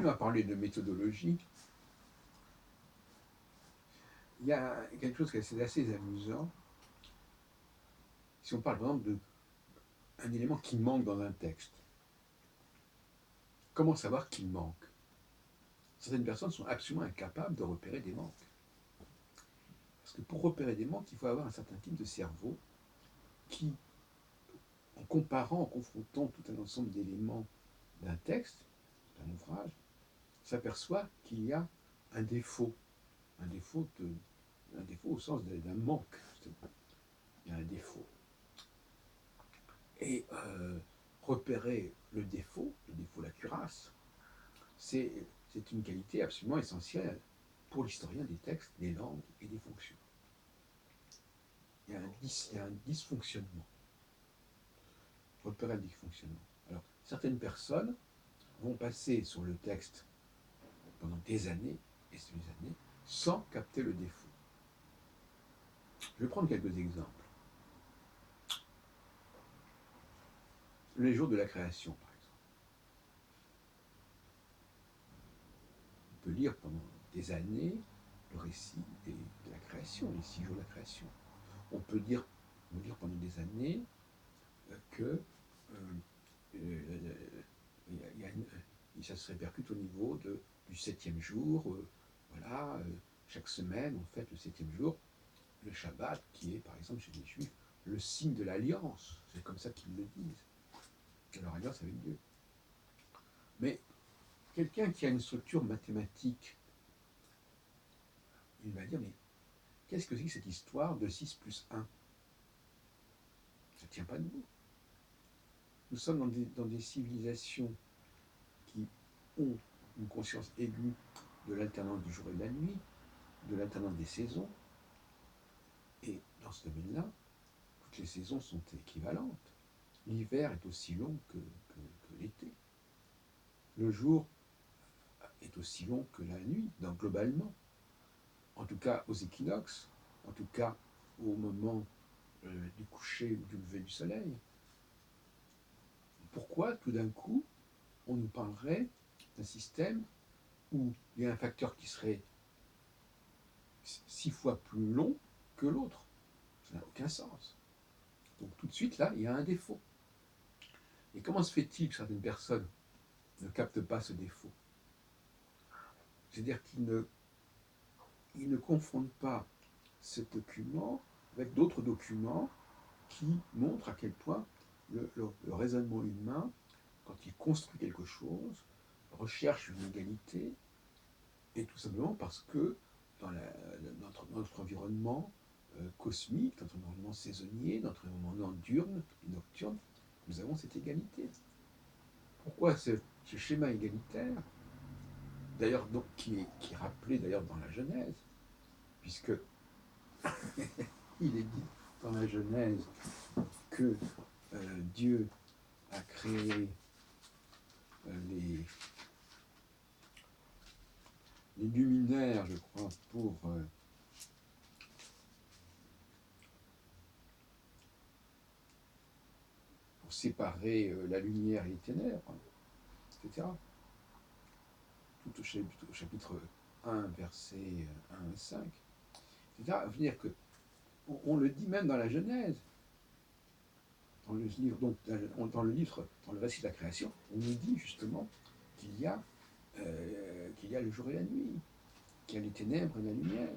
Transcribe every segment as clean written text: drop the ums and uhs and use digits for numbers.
continue à parler de méthodologie, il y a quelque chose qui est assez amusant. Si on parle par exemple d'un élément qui manque dans un texte, comment savoir qu'il manque? Certaines personnes sont absolument incapables de repérer des manques. Parce que pour repérer des manques, il faut avoir un certain type de cerveau qui, en comparant, en confrontant tout un ensemble d'éléments d'un texte, d'un ouvrage, s'aperçoit qu'il y a un défaut, un défaut, un défaut au sens d'un manque. Il y a un défaut. Et repérer le défaut, la cuirasse, c'est une qualité absolument essentielle pour l'historien des textes, des langues et des fonctions. Il y a un dysfonctionnement. Repérer le dysfonctionnement. Alors, certaines personnes vont passer sur le texte pendant des années et des années sans capter le défaut. Je vais prendre quelques exemples. Les jours de la création, par exemple. On peut lire pendant des années le récit de la création, les 6 jours de la création. On peut lire pendant des années que ça se répercute au niveau du 7e jour. Voilà, chaque semaine, on fête le 7e jour, le Shabbat, qui est, par exemple, chez les Juifs, le signe de l'alliance. C'est comme ça qu'ils le disent, de leur alliance avec Dieu. Mais quelqu'un qui a une structure mathématique, il va dire, mais qu'est-ce que c'est que cette histoire de 6 plus 1? Ça ne tient pas debout. Nous sommes dans des civilisations qui ont une conscience aiguë de l'alternance du jour et de la nuit, de l'alternance des saisons. Et dans ce domaine-là, toutes les saisons sont équivalentes. L'hiver est aussi long que l'été. Le jour est aussi long que la nuit, donc globalement. En tout cas aux équinoxes, en tout cas au moment du coucher ou du lever du soleil. Pourquoi tout d'un coup on nous parlerait d'un système où il y a un facteur qui serait 6 fois plus long que l'autre? Ça n'a aucun sens. Donc tout de suite là, il y a un défaut. Et comment se fait-il que certaines personnes ne captent pas ce défaut? C'est-à-dire qu'ils ne confondent pas ce document avec d'autres documents qui montrent à quel point le raisonnement humain, quand il construit quelque chose, recherche une égalité, et tout simplement parce que dans notre environnement cosmique, notre environnement saisonnier, notre environnement diurne et nocturne, nous avons cette égalité. Pourquoi ce schéma égalitaire, d'ailleurs donc, qui est rappelé d'ailleurs dans la Genèse, puisque il est dit dans la Genèse que Dieu a créé les luminaires, je crois, pour séparer la lumière et les ténèbres, etc. Tout au chapitre 1, versets 1 à 5, etc. Ça veut dire que on le dit même dans la Genèse, dans le livre, donc dans le récit de la création, on nous dit justement qu'il y a le jour et la nuit, qu'il y a les ténèbres et la lumière.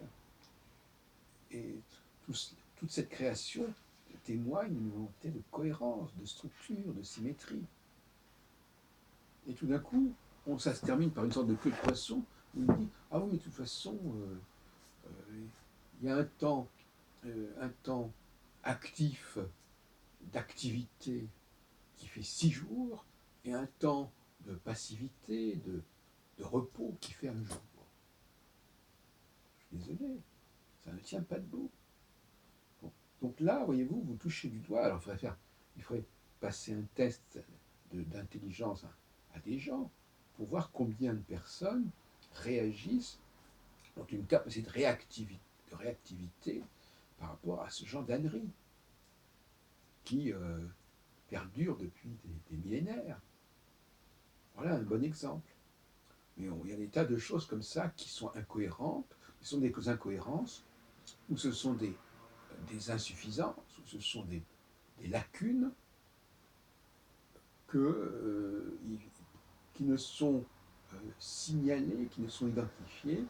Et toute cette création témoigne d'une volonté de cohérence, de structure, de symétrie. Et tout d'un coup, ça se termine par une sorte de queue de poisson, où il dit « Ah oui, mais de toute façon, il y a un temps actif, d'activité, qui fait 6 jours, et un temps de passivité, de repos, qui fait un jour. » Je suis désolé, ça ne tient pas debout. Bon. Donc là, voyez-vous, vous touchez du doigt. Alors il faudrait passer un test d'intelligence à des gens pour voir combien de personnes réagissent, ont une capacité de réactivité par rapport à ce genre d'ânerie qui perdure depuis des millénaires. Voilà un bon exemple. Mais il y a des tas de choses comme ça qui sont incohérentes, qui sont des incohérences, ou ce sont des insuffisances, ou ce sont des lacunes que, qui ne sont signalées, qui ne sont identifiées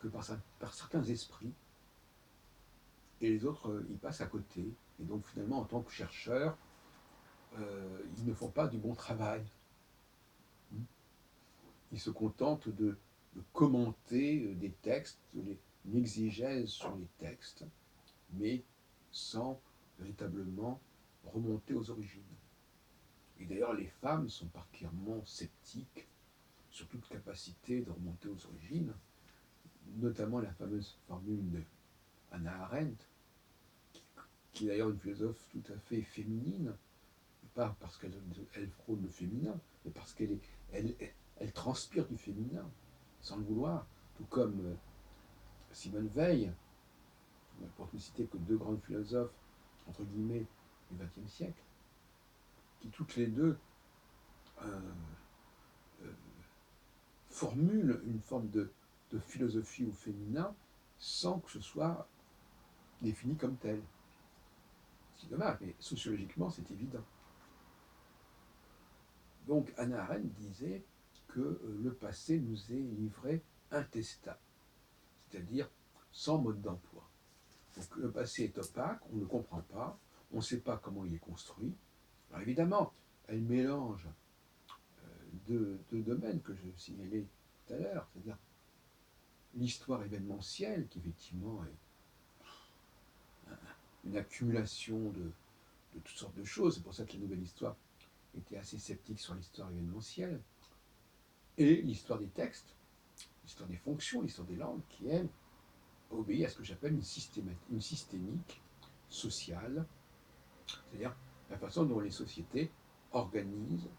que par certains esprits, et les autres, ils passent à côté. Et donc finalement, en tant que chercheurs, ils ne font pas du bon travail. Ils se contentent de commenter des textes, une exégèse sur les textes, mais sans véritablement remonter aux origines. Et d'ailleurs, les femmes sont particulièrement sceptiques sur toute capacité de remonter aux origines, notamment la fameuse formule de Hannah Arendt, qui est d'ailleurs une philosophe tout à fait féminine, pas parce qu'elle frôle le féminin, mais parce elle transpire du féminin, sans le vouloir, tout comme Simone Veil, pour ne citer que deux grandes philosophes, entre guillemets, du XXe siècle, qui toutes les deux euh, euh, formulent une forme de philosophie au féminin sans que ce soit défini comme tel. C'est dommage, mais sociologiquement, c'est évident. Donc Hannah Arendt disait que le passé nous est livré intestat, c'est-à-dire sans mode d'emploi. Donc le passé est opaque, on ne le comprend pas, on ne sait pas comment il est construit. Alors évidemment, elle mélange deux domaines que je signalais tout à l'heure, c'est-à-dire l'histoire événementielle, qui effectivement est une accumulation de toutes sortes de choses, c'est pour ça que la nouvelle histoire était assez sceptique sur l'histoire événementielle, et l'histoire des textes, l'histoire des fonctions, l'histoire des langues, qui, elle, obéit à ce que j'appelle une systémique sociale, c'est-à-dire la façon dont les sociétés s'organisent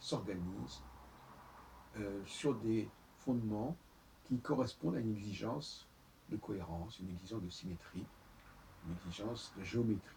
sur des fondements qui correspondent à une exigence de cohérence, une exigence de symétrie, une exigence de géométrie.